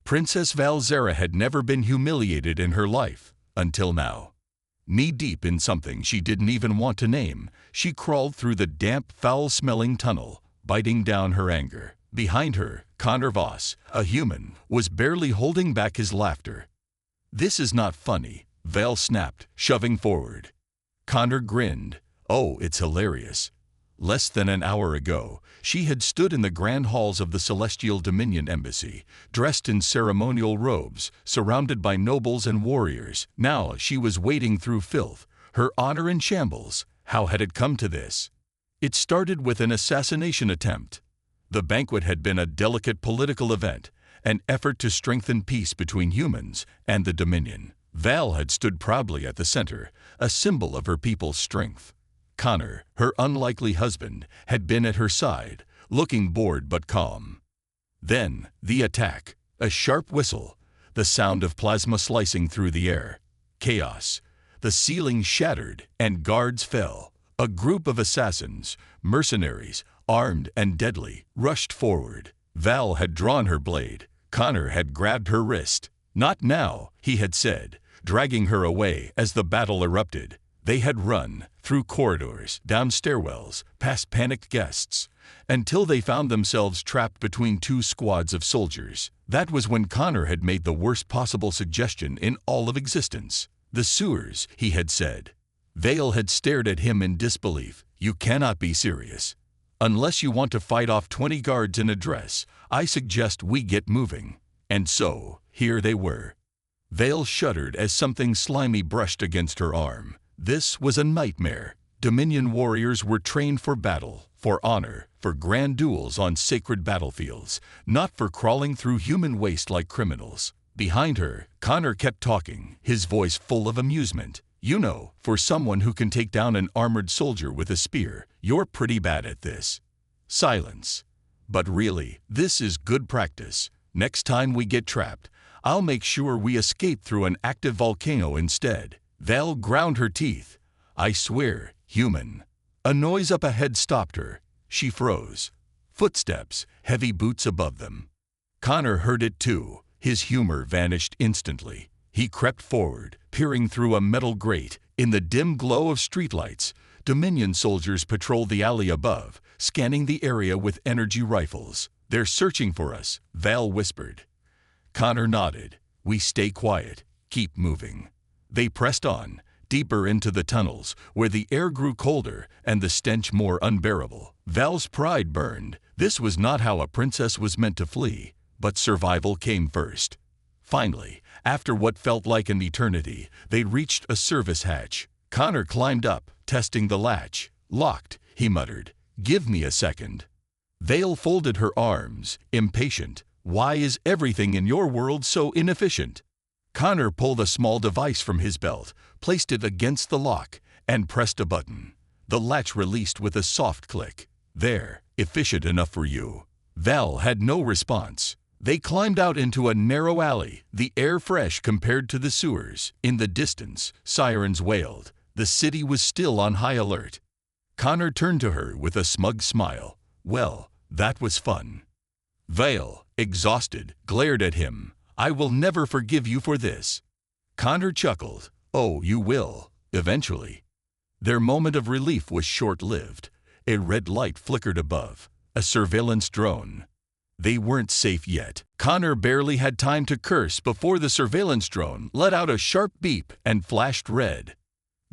Princess Valzera had never been humiliated in her life, until now. Knee-deep in something she didn't even want to name, she crawled through the damp, foul-smelling tunnel, biting down her anger. Behind her, Connor Voss, a human, was barely holding back his laughter. "This is not funny," Val snapped, shoving forward. Connor grinned. "Oh, it's hilarious." Less than an hour ago, she had stood in the grand halls of the Celestial Dominion Embassy, dressed in ceremonial robes, surrounded by nobles and warriors. Now she was wading through filth, her honor in shambles. How had it come to this? It started with an assassination attempt. The banquet had been a delicate political event, an effort to strengthen peace between humans and the Dominion. Val had stood proudly at the center, a symbol of her people's strength. Connor, her unlikely husband, had been at her side, looking bored but calm. Then, the attack. A sharp whistle, the sound of plasma slicing through the air. Chaos. The ceiling shattered, and guards fell. A group of assassins, mercenaries, armed and deadly, rushed forward. Val had drawn her blade. Connor had grabbed her wrist. "Not now," he had said, dragging her away as the battle erupted. They had run, through corridors, down stairwells, past panicked guests, until they found themselves trapped between two squads of soldiers. That was when Connor had made the worst possible suggestion in all of existence. "The sewers," he had said. Vale had stared at him in disbelief. "You cannot be serious. Unless you want to fight off 20 guards in a dress, I suggest we get moving." And so, here they were. Vale shuddered as something slimy brushed against her arm. This was a nightmare. Dominion warriors were trained for battle, for honor, for grand duels on sacred battlefields, not for crawling through human waste like criminals. Behind her, Connor kept talking, his voice full of amusement. "You know, for someone who can take down an armored soldier with a spear, you're pretty bad at this." Silence. "But really, this is good practice. Next time we get trapped, I'll make sure we escape through an active volcano instead." Val ground her teeth. "I swear, human." A noise up ahead stopped her. She froze. Footsteps, heavy boots above them. Connor heard it too. His humor vanished instantly. He crept forward, peering through a metal grate. In the dim glow of streetlights, Dominion soldiers patrolled the alley above, scanning the area with energy rifles. "They're searching for us," Val whispered. Connor nodded. "We stay quiet. Keep moving." They pressed on, deeper into the tunnels, where the air grew colder and the stench more unbearable. Val's pride burned. This was not how a princess was meant to flee, but survival came first. Finally, after what felt like an eternity, they reached a service hatch. Connor climbed up, testing the latch. "Locked," he muttered. "Give me a second." Vale folded her arms, impatient. "Why is everything in your world so inefficient?" Connor pulled a small device from his belt, placed it against the lock, and pressed a button. The latch released with a soft click. "There, efficient enough for you." Val had no response. They climbed out into a narrow alley, the air fresh compared to the sewers. In the distance, sirens wailed. The city was still on high alert. Connor turned to her with a smug smile. "Well, that was fun." Vale, exhausted, glared at him. "I will never forgive you for this." Connor chuckled. "Oh, you will, eventually." Their moment of relief was short-lived. A red light flickered above. A surveillance drone. They weren't safe yet. Connor barely had time to curse before the surveillance drone let out a sharp beep and flashed red.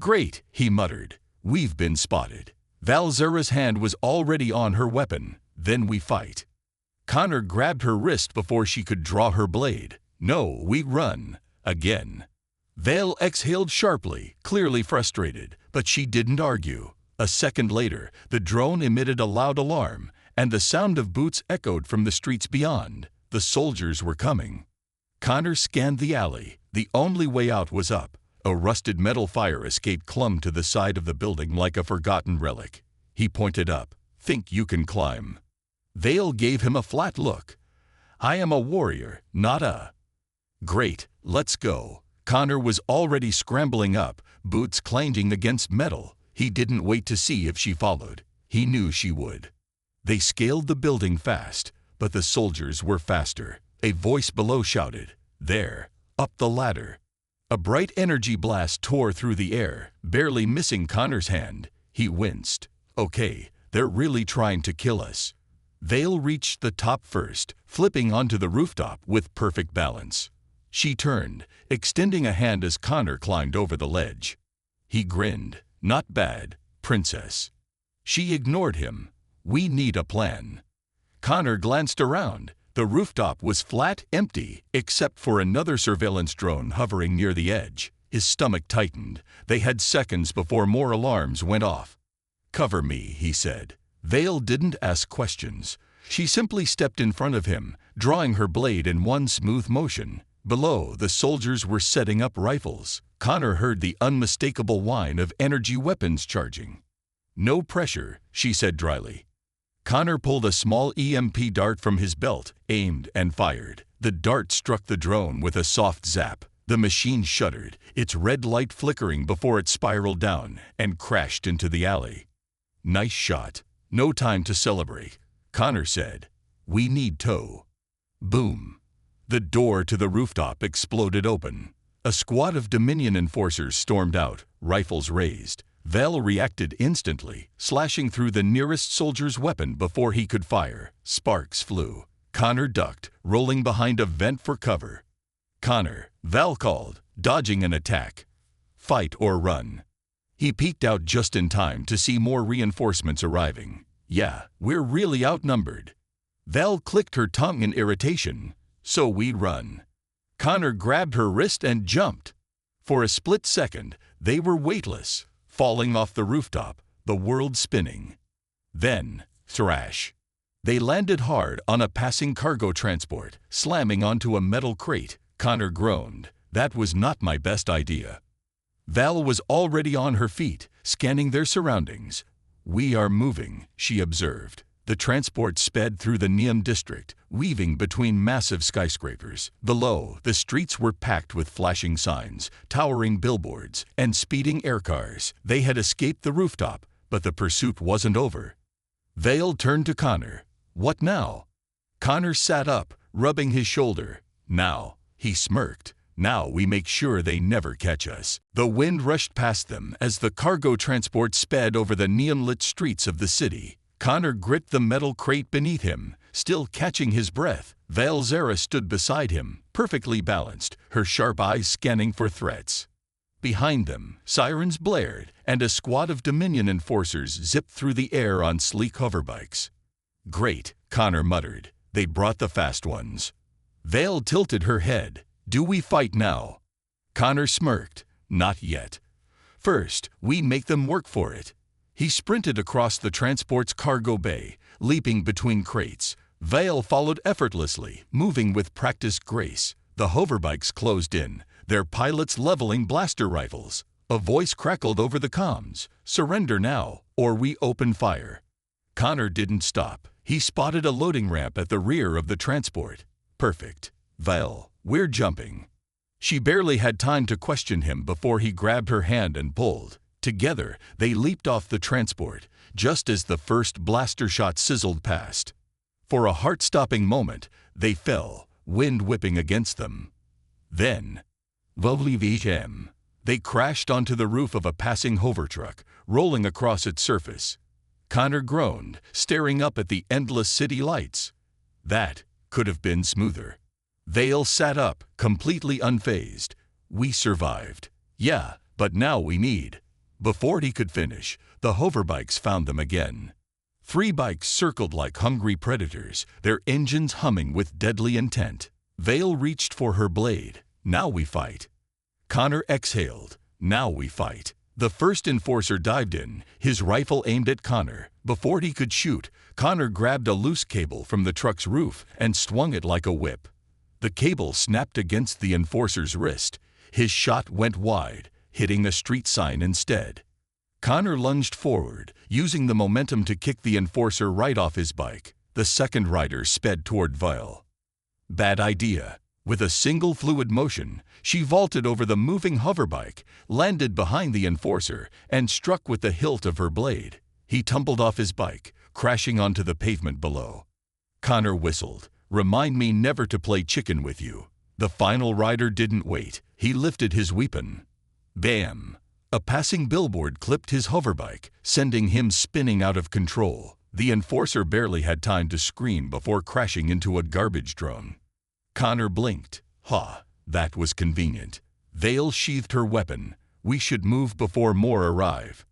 "Great," he muttered. "We've been spotted." Valzera's hand was already on her weapon. "Then we fight." Connor grabbed her wrist before she could draw her blade. "No, we run." Again. Vale exhaled sharply, clearly frustrated, but she didn't argue. A second later, the drone emitted a loud alarm, and the sound of boots echoed from the streets beyond. The soldiers were coming. Connor scanned the alley. The only way out was up. A rusted metal fire escape clung to the side of the building like a forgotten relic. He pointed up. "Think you can climb?" Vale gave him a flat look. "I am a warrior, not a—" "Great, let's go." Connor was already scrambling up, boots clanging against metal. He didn't wait to see if she followed. He knew she would. They scaled the building fast, but the soldiers were faster. A voice below shouted, "There, up the ladder." A bright energy blast tore through the air, barely missing Connor's hand. He winced. Okay, they're really trying to kill us. Vale reached the top first, flipping onto the rooftop with perfect balance. She turned, extending a hand as Connor climbed over the ledge. He grinned. "Not bad, princess." She ignored him. "We need a plan." Connor glanced around. The rooftop was flat, empty, except for another surveillance drone hovering near the edge. His stomach tightened. They had seconds before more alarms went off. "Cover me," he said. Vale didn't ask questions. She simply stepped in front of him, drawing her blade in one smooth motion. Below, the soldiers were setting up rifles. Connor heard the unmistakable whine of energy weapons charging. "No pressure," she said dryly. Connor pulled a small EMP dart from his belt, aimed, and fired. The dart struck the drone with a soft zap. The machine shuddered, its red light flickering before it spiraled down and crashed into the alley. "Nice shot. No time to celebrate," Connor said. "We need tow." Boom. The door to the rooftop exploded open. A squad of Dominion enforcers stormed out, rifles raised. Val reacted instantly, slashing through the nearest soldier's weapon before he could fire. Sparks flew. Connor ducked, rolling behind a vent for cover. "Connor," Val called, dodging an attack. "Fight or run." He peeked out just in time to see more reinforcements arriving. "Yeah, we're really outnumbered." Val clicked her tongue in irritation. "So we run." Connor grabbed her wrist and jumped. For a split second, they were weightless, falling off the rooftop, the world spinning. Then, thrash. They landed hard on a passing cargo transport, slamming onto a metal crate. Connor groaned. "That was not my best idea." Val was already on her feet, scanning their surroundings. "We are moving," she observed. The transport sped through the Neum district, weaving between massive skyscrapers. Below, the streets were packed with flashing signs, towering billboards, and speeding aircars. They had escaped the rooftop, but the pursuit wasn't over. Vale turned to Connor. "What now?" Connor sat up, rubbing his shoulder. "Now," he smirked. "Now we make sure they never catch us." The wind rushed past them as the cargo transport sped over the neon-lit streets of the city. Connor gripped the metal crate beneath him, still catching his breath. Val Zara stood beside him, perfectly balanced, her sharp eyes scanning for threats. Behind them, sirens blared, and a squad of Dominion enforcers zipped through the air on sleek hoverbikes. "Great," Connor muttered. "They brought the fast ones." Val tilted her head. "Do we fight now?" Connor smirked. "Not yet. First, we make them work for it." He sprinted across the transport's cargo bay, leaping between crates. Vale followed effortlessly, moving with practiced grace. The hoverbikes closed in, their pilots leveling blaster rifles. A voice crackled over the comms. "Surrender now, or we open fire." Connor didn't stop. He spotted a loading ramp at the rear of the transport. "Perfect. Val, we're jumping." She barely had time to question him before he grabbed her hand and pulled. Together, they leaped off the transport, just as the first blaster shot sizzled past. For a heart-stopping moment, they fell, wind whipping against them. Then, they crashed onto the roof of a passing hover truck, rolling across its surface. Connor groaned, staring up at the endless city lights. That could have been smoother. Vale sat up, completely unfazed. "We survived." "Yeah, but now we need..." Before he could finish, the hoverbikes found them again. 3 bikes circled like hungry predators, their engines humming with deadly intent. Vale reached for her blade. "Now we fight." Connor exhaled. "Now we fight." The first enforcer dived in, his rifle aimed at Connor. Before he could shoot, Connor grabbed a loose cable from the truck's roof and swung it like a whip. The cable snapped against the enforcer's wrist. His shot went wide, hitting a street sign instead. Connor lunged forward, using the momentum to kick the enforcer right off his bike. The second rider sped toward Vale. Bad idea. With a single fluid motion, she vaulted over the moving hoverbike, landed behind the enforcer, and struck with the hilt of her blade. He tumbled off his bike, crashing onto the pavement below. Connor whistled. Remind me never to play chicken with you. The final rider didn't wait. He lifted his weapon. Bam! A passing billboard clipped his hoverbike, sending him spinning out of control. The enforcer barely had time to scream before crashing into a garbage drone. Connor blinked. That was convenient. Vale sheathed her weapon. We should move before more arrive.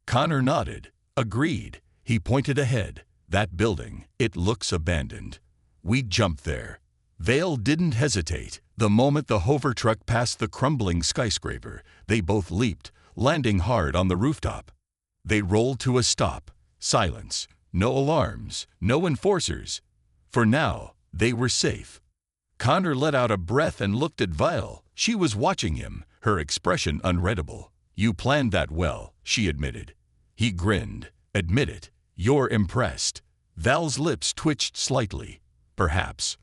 Connor nodded. Agreed. He pointed ahead. That building, it looks abandoned. We jumped there. Vale didn't hesitate. The moment the hover truck passed the crumbling skyscraper, they both leaped, landing hard on the rooftop. They rolled to a stop. Silence. No alarms. No enforcers. For now, they were safe. Connor let out a breath and looked at Vale. She was watching him, her expression unreadable. You planned that well, she admitted. He grinned. Admit it. You're impressed. Val's lips twitched slightly. Perhaps.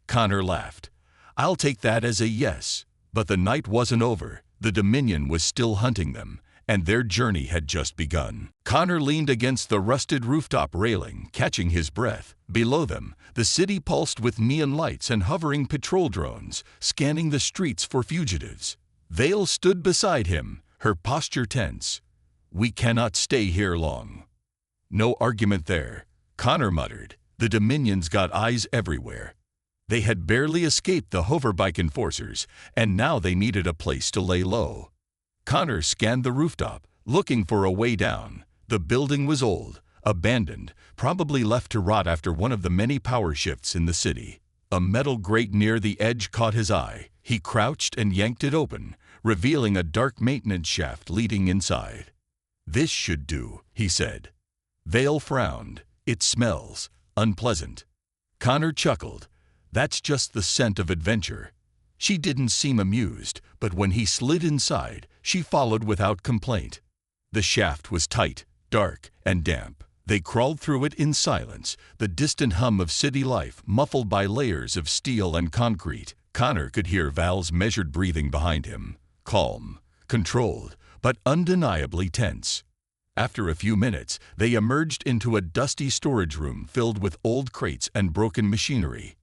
Connor laughed. I'll take that as a yes. But the night wasn't over. The Dominion was still hunting them, and their journey had just begun. Connor leaned against the rusted rooftop railing, catching his breath. Below them, the city pulsed with neon lights and hovering patrol drones, scanning the streets for fugitives. Vale stood beside him, her posture tense. We cannot stay here long. No argument there. Connor muttered. The Dominions got eyes everywhere. They had barely escaped the hoverbike enforcers, and now they needed a place to lay low. Connor scanned the rooftop, looking for a way down. The building was old, abandoned, probably left to rot after one of the many power shifts in the city. A metal grate near the edge caught his eye. He crouched and yanked it open, revealing a dark maintenance shaft leading inside. This should do, he said. Vale frowned. It smells unpleasant. Connor chuckled. That's just the scent of adventure. She didn't seem amused, but when he slid inside, she followed without complaint. The shaft was tight, dark, and damp. They crawled through it in silence, the distant hum of city life muffled by layers of steel and concrete. Connor could hear Val's measured breathing behind him. Calm, controlled, but undeniably tense. After a few minutes, they emerged into a dusty storage room filled with old crates and broken machinery.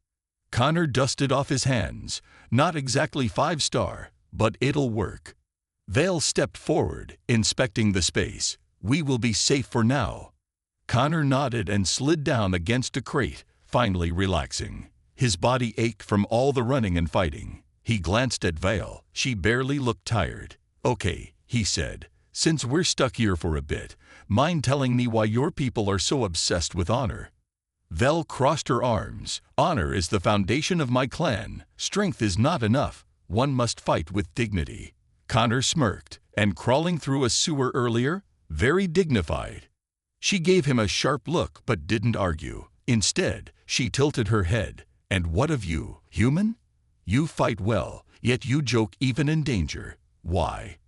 Connor dusted off his hands. Not exactly 5-star, but it'll work. Vale stepped forward, inspecting the space. We will be safe for now. Connor nodded and slid down against a crate, finally relaxing. His body ached from all the running and fighting. He glanced at Vale. She barely looked tired. Okay, he said. Since we're stuck here for a bit, mind telling me why your people are so obsessed with honor? Vale crossed her arms. Honor is the foundation of my clan. Strength is not enough. One must fight with dignity. Connor smirked. And crawling through a sewer earlier? Very dignified. She gave him a sharp look but didn't argue. Instead, she tilted her head. And what of you, human? You fight well, yet you joke even in danger. Why?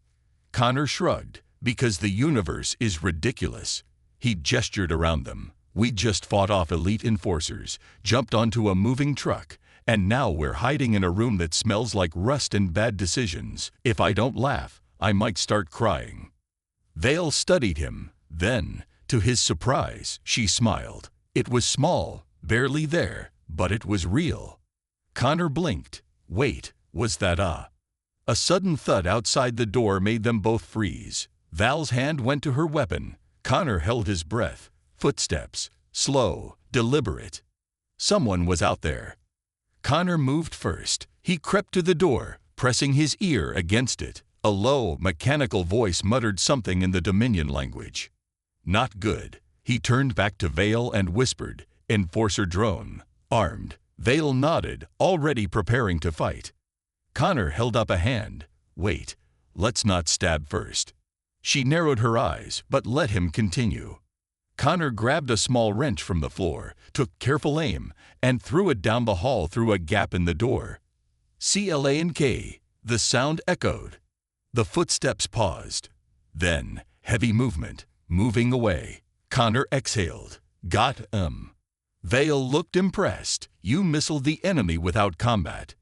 Connor shrugged. Because the universe is ridiculous. He gestured around them. We just fought off elite enforcers, jumped onto a moving truck, and now we're hiding in a room that smells like rust and bad decisions. If I don't laugh, I might start crying. Vale studied him. Then, to his surprise, she smiled. It was small, barely there, but it was real. Connor blinked. Wait, was that A sudden thud outside the door made them both freeze. Val's hand went to her weapon. Connor held his breath. Footsteps. Slow, deliberate. Someone was out there. Connor moved first. He crept to the door, pressing his ear against it. A low, mechanical voice muttered something in the Dominion language. Not good. He turned back to Vale and whispered, Enforcer drone. Armed. Vale nodded, already preparing to fight. Connor held up a hand. Wait, let's not stab first. She narrowed her eyes, but let him continue. Connor grabbed a small wrench from the floor, took careful aim, and threw it down the hall through a gap in the door. CLANK. The sound echoed. The footsteps paused. Then, heavy movement, moving away. Connor exhaled. Got Vale looked impressed. You missiled the enemy without combat.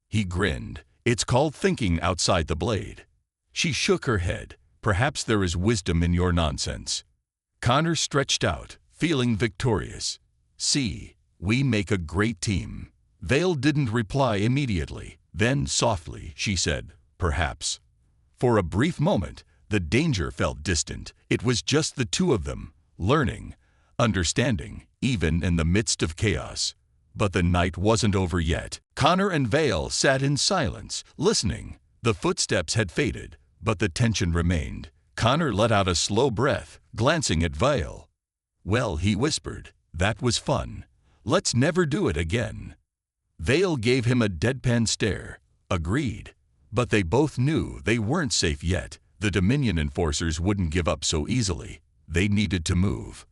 He grinned. It's called thinking outside the blade. She shook her head. Perhaps there is wisdom in your nonsense. Connor stretched out, feeling victorious. See, We make a great team." Vale didn't reply immediately. Then, softly, she said, "Perhaps." For a brief moment, the danger felt distant. It was just the two of them, learning, understanding, even in the midst of chaos. But the night wasn't over yet. Connor and Vale sat in silence, listening. The footsteps had faded, but the tension remained. Connor let out a slow breath, glancing at Vale. "Well," he whispered, "that was fun. Let's never do it again." Vale gave him a deadpan stare. Agreed. But they both knew they weren't safe yet. The Dominion enforcers wouldn't give up so easily. They needed to move.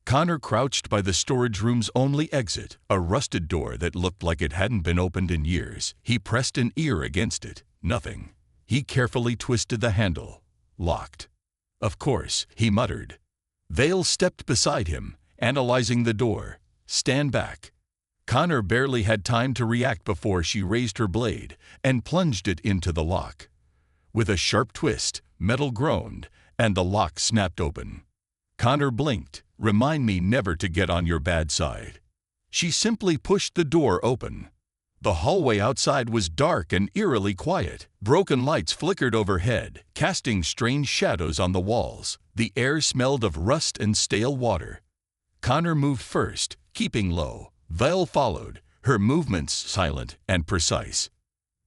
Connor crouched by the storage room's only exit, a rusted door that looked like it hadn't been opened in years. He pressed an ear against it. Nothing. He carefully twisted the handle. Locked. "Of course," he muttered. Vale stepped beside him, analyzing the door. "Stand back." Connor barely had time to react before she raised her blade and plunged it into the lock. With a sharp twist, metal groaned, and the lock snapped open. Connor blinked. "Remind me never to get on your bad side." She simply pushed the door open. The hallway outside was dark and eerily quiet. Broken lights flickered overhead, casting strange shadows on the walls. The air smelled of rust and stale water. Connor moved first, keeping low. Vale followed, her movements silent and precise.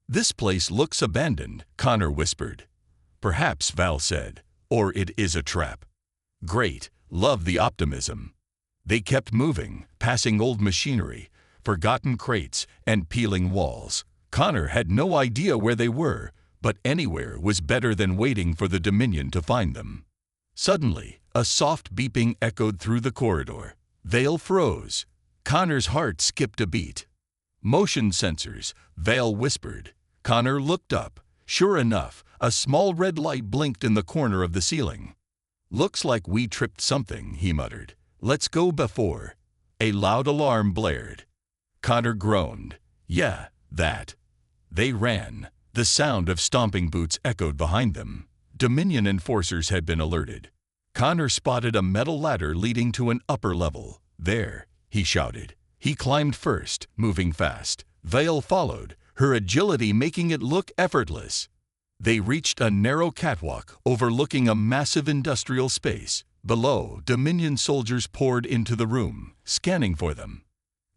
"This place looks abandoned," Connor whispered. "Perhaps," Val said, "or it is a trap." "Great. Love the optimism." They kept moving, passing old machinery, forgotten crates, and peeling walls. Connor had no idea where they were, but anywhere was better than waiting for the Dominion to find them. Suddenly, a soft beeping echoed through the corridor. Vale froze. Connor's heart skipped a beat. "Motion sensors," Vale whispered. Connor looked up. Sure enough, a small red light blinked in the corner of the ceiling. "Looks like we tripped something," he muttered. "Let's go before." A loud alarm blared. Connor groaned. "Yeah, that." They ran. The sound of stomping boots echoed behind them. Dominion enforcers had been alerted. Connor spotted a metal ladder leading to an upper level. "There," he shouted. He climbed first, moving fast. Vale followed, her agility making it look effortless. They reached a narrow catwalk overlooking a massive industrial space. Below, Dominion soldiers poured into the room, scanning for them.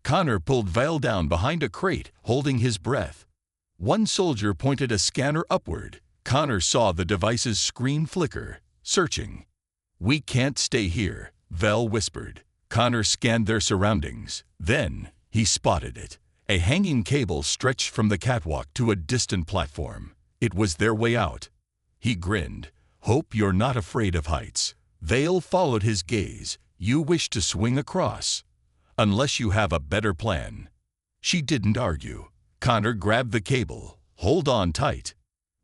Connor pulled Vale down behind a crate, holding his breath. One soldier pointed a scanner upward. Connor saw the device's screen flicker, searching. "We can't stay here," Vale whispered. Connor scanned their surroundings. Then, he spotted it. A hanging cable stretched from the catwalk to a distant platform. It was their way out. He grinned. "Hope you're not afraid of heights." Vale followed his gaze. "You wish to swing across. Unless you have a better plan." She didn't argue. Connor grabbed the cable. "Hold on tight."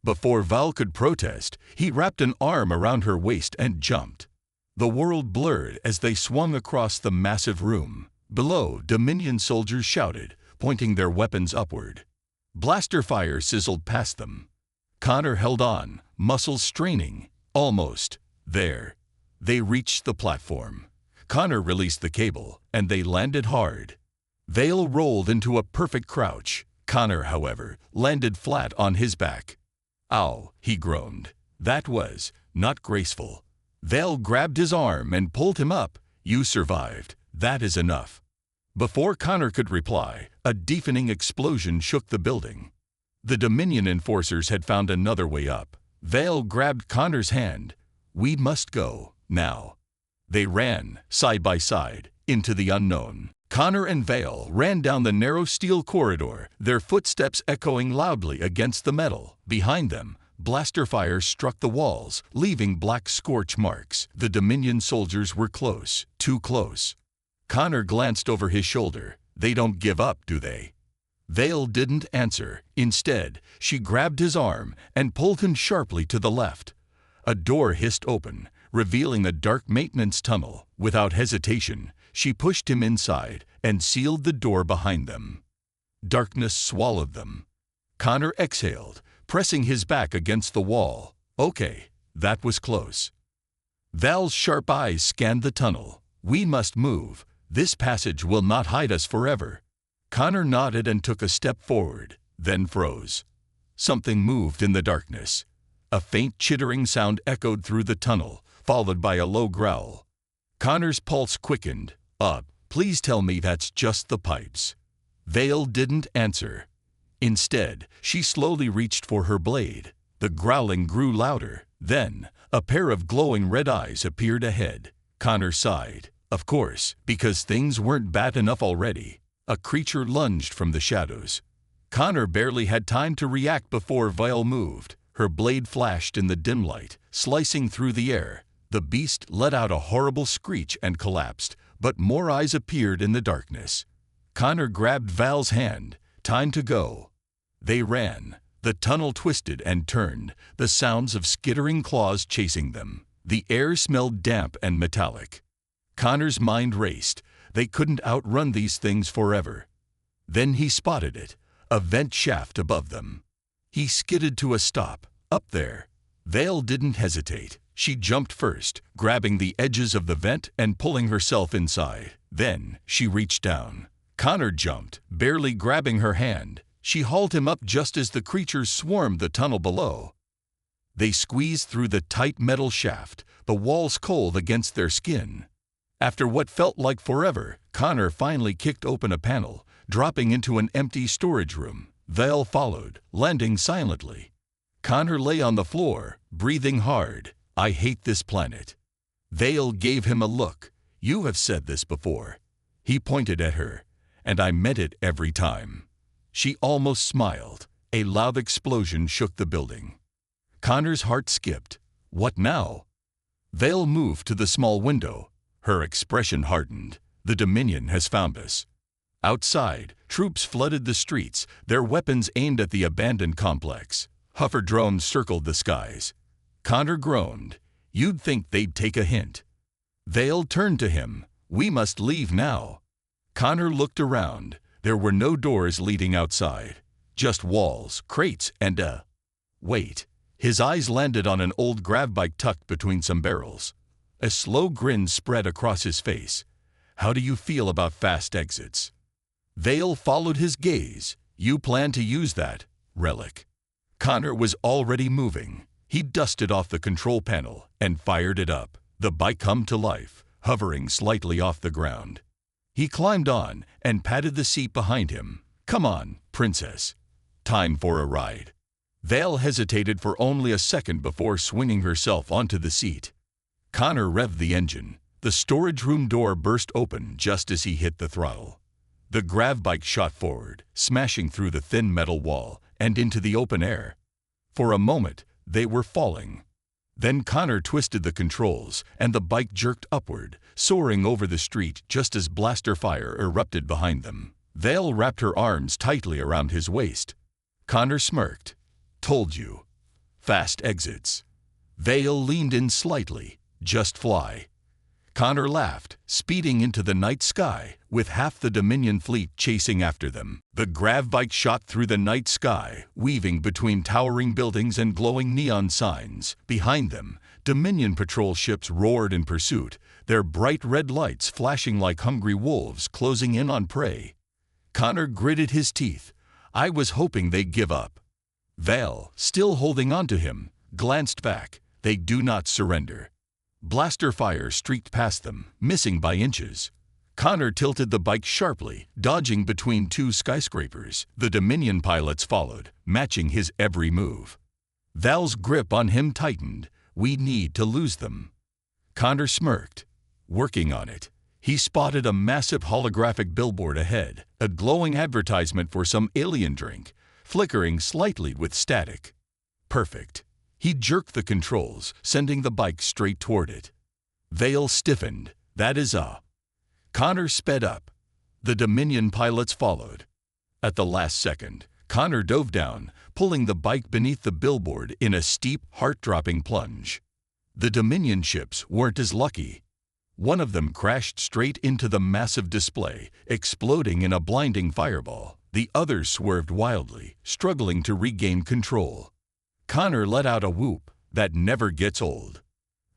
Before Val could protest, he wrapped an arm around her waist and jumped. The world blurred as they swung across the massive room. Below, Dominion soldiers shouted, pointing their weapons upward. Blaster fire sizzled past them. Connor held on, muscles straining. Almost. There. They reached the platform. Connor released the cable, and they landed hard. Vale rolled into a perfect crouch. Connor, however, landed flat on his back. "Ow," he groaned. That was not graceful. Vale grabbed his arm and pulled him up. "You survived. That is enough." Before Connor could reply, a deafening explosion shook the building. The Dominion enforcers had found another way up. Vale grabbed Connor's hand. "We must go, now." They ran, side by side, into the unknown. Connor and Vale ran down the narrow steel corridor, their footsteps echoing loudly against the metal. Behind them, blaster fire struck the walls, leaving black scorch marks. The Dominion soldiers were close, too close. Connor glanced over his shoulder. "They don't give up, do they?" Vale didn't answer. Instead, she grabbed his arm and pulled him sharply to the left. A door hissed open, revealing a dark maintenance tunnel. Without hesitation, she pushed him inside and sealed the door behind them. Darkness swallowed them. Connor exhaled, pressing his back against the wall. "Okay, that was close." Val's sharp eyes scanned the tunnel. "We must move." This passage will not hide us forever. Connor nodded and took a step forward, then froze. Something moved in the darkness. A faint chittering sound echoed through the tunnel, followed by a low growl. Connor's pulse quickened. Please tell me that's just the pipes." Vale didn't answer. Instead, she slowly reached for her blade. The growling grew louder. Then, a pair of glowing red eyes appeared ahead. Connor sighed. Of course, because things weren't bad enough already. A creature lunged from the shadows. Connor barely had time to react before Vale moved. Her blade flashed in the dim light, slicing through the air. The beast let out a horrible screech and collapsed, but more eyes appeared in the darkness. Connor grabbed Val's hand. Time to go. They ran. The tunnel twisted and turned, the sounds of skittering claws chasing them. The air smelled damp and metallic. Connor's mind raced. They couldn't outrun these things forever. Then he spotted it, a vent shaft above them. He skidded to a stop. Up there. Vale didn't hesitate. She jumped first, grabbing the edges of the vent and pulling herself inside. Then she reached down. Connor jumped, barely grabbing her hand. She hauled him up just as the creatures swarmed the tunnel below. They squeezed through the tight metal shaft, the walls cold against their skin. After what felt like forever, Connor finally kicked open a panel, dropping into an empty storage room. Vale followed, landing silently. Connor lay on the floor, breathing hard. "I hate this planet." Vale gave him a look. "You have said this before." He pointed at her. "And I meant it every time." She almost smiled. A loud explosion shook the building. Connor's heart skipped. What now? Vale moved to the small window. Her expression hardened. "The Dominion has found us." Outside, troops flooded the streets, their weapons aimed at the abandoned complex. Hover drones circled the skies. Connor groaned. "You'd think they'd take a hint." Vale turned to him. "We must leave now." Connor looked around. There were no doors leading outside. Just walls, crates, and wait. His eyes landed on an old grav bike tucked between some barrels. A slow grin spread across his face. "How do you feel about fast exits?" Vale followed his gaze. "You plan to use that relic?" Connor was already moving. He dusted off the control panel and fired it up. The bike hummed to life, hovering slightly off the ground. He climbed on and patted the seat behind him. "Come on, princess. Time for a ride." Vale hesitated for only a second before swinging herself onto the seat. Connor revved the engine. The storage room door burst open just as he hit the throttle. The grav bike shot forward, smashing through the thin metal wall and into the open air. For a moment, they were falling. Then Connor twisted the controls, and the bike jerked upward, soaring over the street just as blaster fire erupted behind them. Vale wrapped her arms tightly around his waist. Connor smirked. "Told you. Fast exits." Vale leaned in slightly. "Just fly." Connor laughed, speeding into the night sky, with half the Dominion fleet chasing after them. The grav bike shot through the night sky, weaving between towering buildings and glowing neon signs. Behind them, Dominion patrol ships roared in pursuit, their bright red lights flashing like hungry wolves closing in on prey. Connor gritted his teeth. "I was hoping they'd give up." Vale, still holding on to him, glanced back. "They do not surrender." Blaster fire streaked past them, missing by inches. Connor tilted the bike sharply, dodging between two skyscrapers. The Dominion pilots followed, matching his every move. Val's grip on him tightened. "We need to lose them." Connor smirked. "Working on it." He spotted a massive holographic billboard ahead, a glowing advertisement for some alien drink, flickering slightly with static. Perfect. He jerked the controls, sending the bike straight toward it. Vale stiffened. "That is a." Connor sped up. The Dominion pilots followed. At the last second, Connor dove down, pulling the bike beneath the billboard in a steep, heart-dropping plunge. The Dominion ships weren't as lucky. One of them crashed straight into the massive display, exploding in a blinding fireball. The others swerved wildly, struggling to regain control. Connor let out a whoop that never gets old.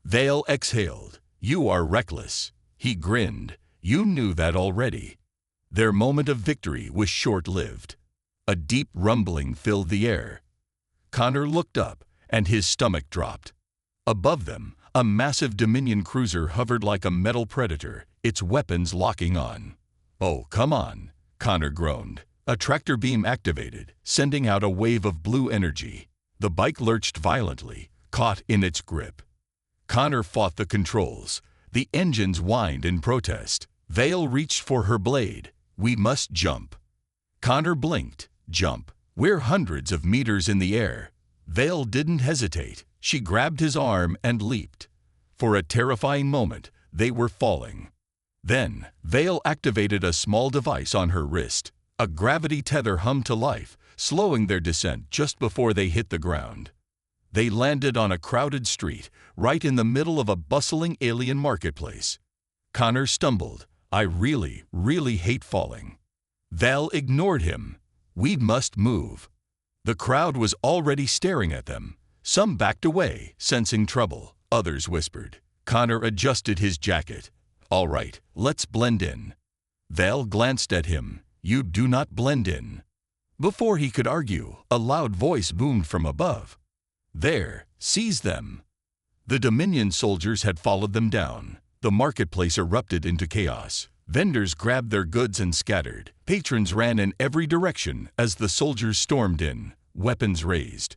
Vale exhaled. "You are reckless." He grinned. You knew that already. Their moment of victory was short-lived. A deep rumbling filled the air. Connor looked up, and his stomach dropped. Above them, a massive Dominion cruiser hovered like a metal predator, its weapons locking on. "Oh, come on," Connor groaned. A tractor beam activated, sending out a wave of blue energy. The bike lurched violently, caught in its grip. Connor fought the controls. The engines whined in protest. Vale reached for her blade. "We must jump." Connor blinked. Jump. We're hundreds of meters in the air. Vale didn't hesitate. She grabbed his arm and leaped. For a terrifying moment, they were falling. Then, Vale activated a small device on her wrist. A gravity tether hummed to life, slowing their descent just before they hit the ground. They landed on a crowded street, right in the middle of a bustling alien marketplace. Connor stumbled. "I really hate falling." Val ignored him. "We must move." The crowd was already staring at them. Some backed away, sensing trouble. Others whispered. Connor adjusted his jacket. "All right, let's blend in." Val glanced at him. "You do not blend in." Before he could argue, a loud voice boomed from above. "There, seize them." The Dominion soldiers had followed them down. The marketplace erupted into chaos. Vendors grabbed their goods and scattered. Patrons ran in every direction as the soldiers stormed in, weapons raised.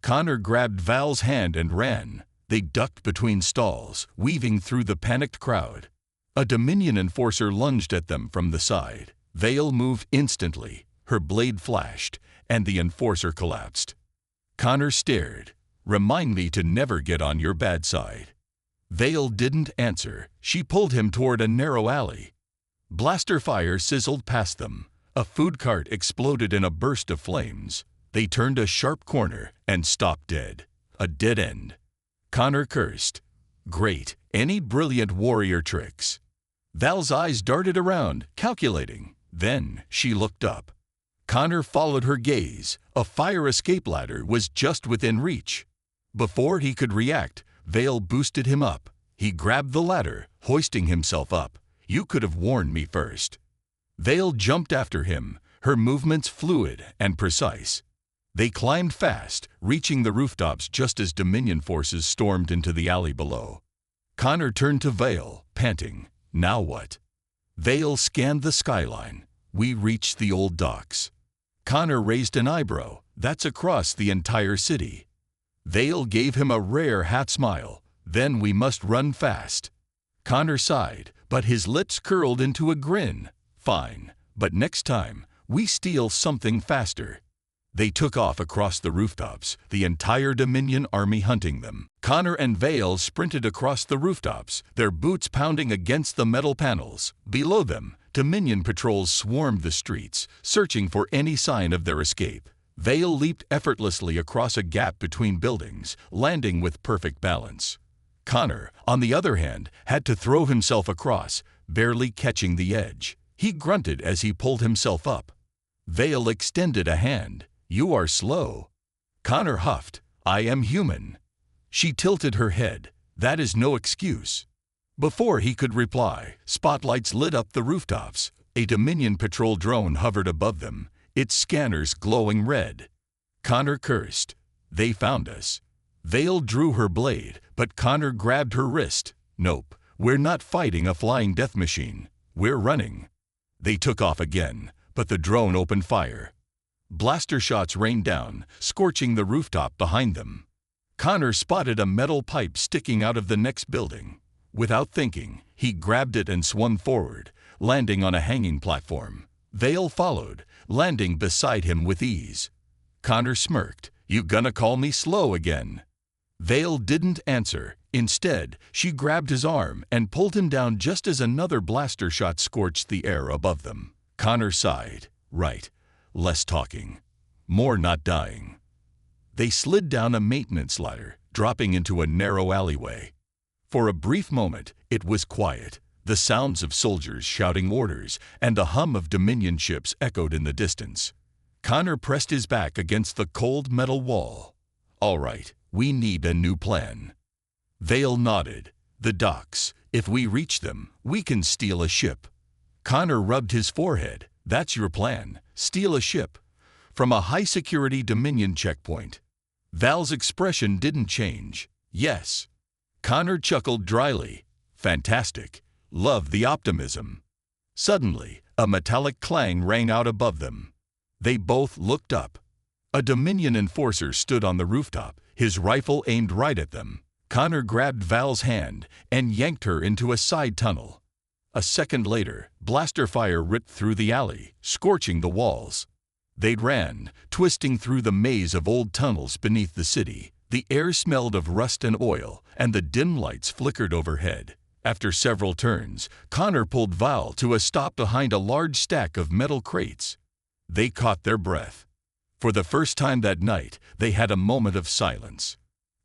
Connor grabbed Val's hand and ran. They ducked between stalls, weaving through the panicked crowd. A Dominion enforcer lunged at them from the side. Vale moved instantly. Her blade flashed, and the enforcer collapsed. Connor stared. "Remind me to never get on your bad side." Vale didn't answer. She pulled him toward a narrow alley. Blaster fire sizzled past them. A food cart exploded in a burst of flames. They turned a sharp corner and stopped dead. A dead end. Connor cursed. "Great. Any brilliant warrior tricks?" Val's eyes darted around, calculating. Then she looked up. Connor followed her gaze. A fire escape ladder was just within reach. Before he could react, Vale boosted him up. He grabbed the ladder, hoisting himself up. "You could have warned me first." Vale jumped after him, her movements fluid and precise. They climbed fast, reaching the rooftops just as Dominion forces stormed into the alley below. Connor turned to Vale, panting. "Now what?" Vale scanned the skyline. "We reached the old docks." Connor raised an eyebrow. "That's across the entire city." Vale gave him a rare half smile. "Then we must run fast." Connor sighed, but his lips curled into a grin. "Fine, but next time, we steal something faster." They took off across the rooftops, the entire Dominion army hunting them. Connor and Vale sprinted across the rooftops, their boots pounding against the metal panels. Below them, Dominion patrols swarmed the streets, searching for any sign of their escape. Vale leaped effortlessly across a gap between buildings, landing with perfect balance. Connor, on the other hand, had to throw himself across, barely catching the edge. He grunted as he pulled himself up. Vale extended a hand. "You are slow." Connor huffed. "I am human." She tilted her head. "That is no excuse." Before he could reply, spotlights lit up the rooftops. A Dominion patrol drone hovered above them, its scanners glowing red. Connor cursed. "They found us." Vale drew her blade, but Connor grabbed her wrist. "Nope, we're not fighting a flying death machine. We're running." They took off again, but the drone opened fire. Blaster shots rained down, scorching the rooftop behind them. Connor spotted a metal pipe sticking out of the next building. Without thinking, he grabbed it and swung forward, landing on a hanging platform. Vale followed, landing beside him with ease. Connor smirked. "You gonna call me slow again?" Vale didn't answer. Instead, she grabbed his arm and pulled him down just as another blaster shot scorched the air above them. Connor sighed. "Right. Less talking. More not dying." They slid down a maintenance ladder, dropping into a narrow alleyway. For a brief moment, it was quiet. The sounds of soldiers shouting orders and the hum of Dominion ships echoed in the distance. Connor pressed his back against the cold metal wall. "All right, we need a new plan." Vale nodded. The docks. If we reach them, we can steal a ship. Connor rubbed his forehead. That's your plan, steal a ship? From a high-security Dominion checkpoint. Val's expression didn't change. Yes. Connor chuckled dryly. Fantastic. Love the optimism. Suddenly, a metallic clang rang out above them. They both looked up. A Dominion enforcer stood on the rooftop, his rifle aimed right at them. Connor grabbed Val's hand and yanked her into a side tunnel. A second later, blaster fire ripped through the alley, scorching the walls. They ran, twisting through the maze of old tunnels beneath the city. The air smelled of rust and oil, and the dim lights flickered overhead. After several turns, Connor pulled Val to a stop behind a large stack of metal crates. They caught their breath. For the first time that night, they had a moment of silence.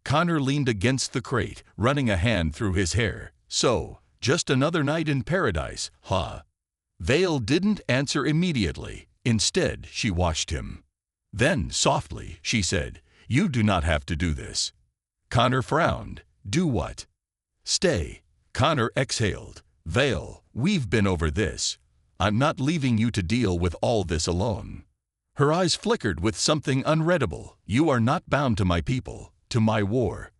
Connor leaned against the crate, running a hand through his hair. So, just another night in paradise, huh? Val didn't answer immediately. Instead, she watched him. Then, softly, she said, "You do not have to do this." Connor frowned. Do what? Stay. Connor exhaled. Val, we've been over this. I'm not leaving you to deal with all this alone. Her eyes flickered with something unreadable. You are not bound to my people, to my war.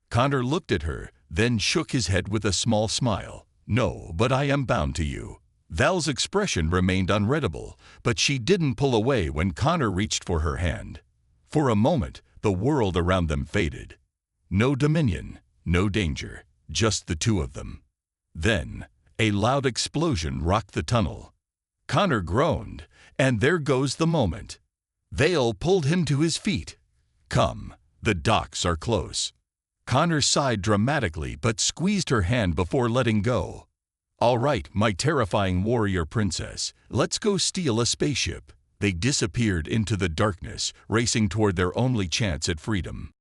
Connor looked at her, then shook his head with a small smile. No, but I am bound to you. Val's expression remained unreadable, but she didn't pull away when Connor reached for her hand. For a moment, the world around them faded. No Dominion, no danger, just the two of them. Then, a loud explosion rocked the tunnel. Connor groaned, and there goes the moment. Val pulled him to his feet. Come, the docks are close. Connor sighed dramatically but squeezed her hand before letting go. All right, my terrifying warrior princess, let's go steal a spaceship. They disappeared into the darkness, racing toward their only chance at freedom.